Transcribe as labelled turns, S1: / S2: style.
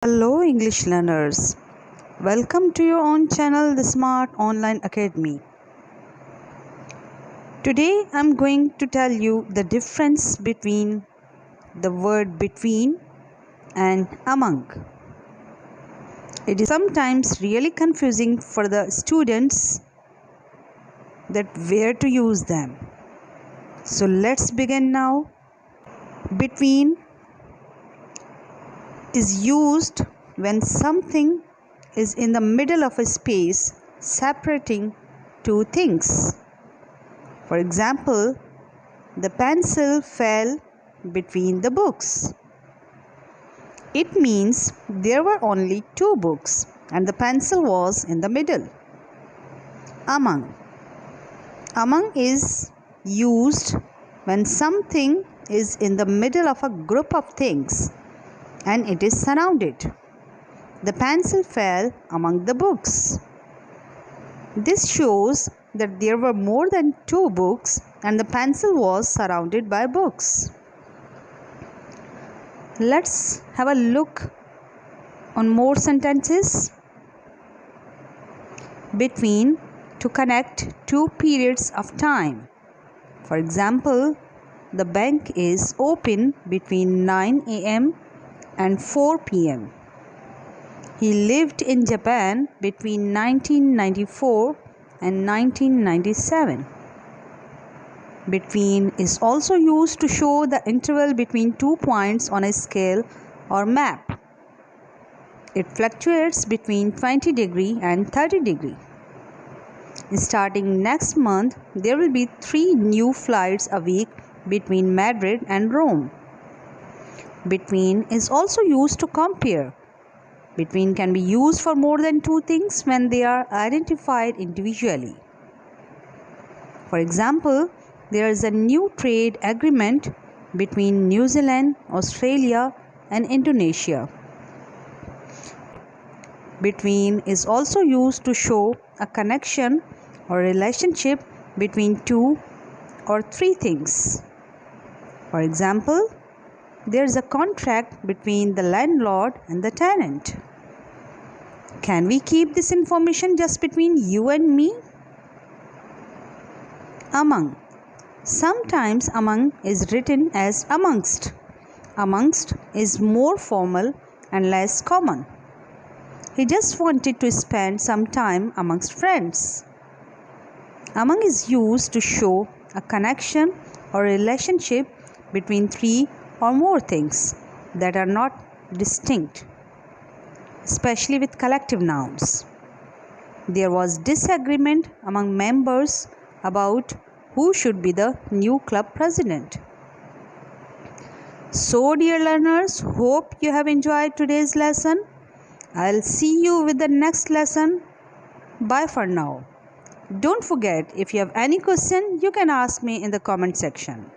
S1: Hello English learners, welcome to your own channel The Smart Online Academy. Today I am going to tell you the difference between the word between and among. It is sometimes really confusing for the students that where to use them. So let's begin now. Between is used when something is in the middle of a space separating two things. For example, the pencil fell between the books. It means there were only two books and the pencil was in the middle. Among. Among is used when something is in the middle of a group of things and it is surrounded. The pencil fell among the books. This shows that there were more than two books and the pencil was surrounded by books. Let's have a look on more sentences. Between, to connect two periods of time. For example, the bank is open between 9 a.m. and 4 p.m. He lived in Japan between 1994 and 1997. Between is also used to show the interval between 2 points on a scale or map. It fluctuates between 20 degree and 30 degree. Starting next month, there will be 3 new flights a week between Madrid and Rome. Between is also used to compare. Between can be used for more than two things when they are identified individually. For example, there is a new trade agreement between New Zealand, Australia, and Indonesia. Between is also used to show a connection or relationship between two or three things. For example, there is a contract between the landlord and the tenant. Can we keep this information just between you and me? Among. Sometimes among is written as amongst. Amongst is more formal and less common. He just wanted to spend some time amongst friends. Among is used to show a connection or relationship between three or more things that are not distinct, especially with collective nouns. There was disagreement among members about who should be the new club president. So, dear learners, hope you have enjoyed today's lesson. I'll see you with the next lesson. Bye for now. Don't forget, if you have any question, you can ask me in the comment section.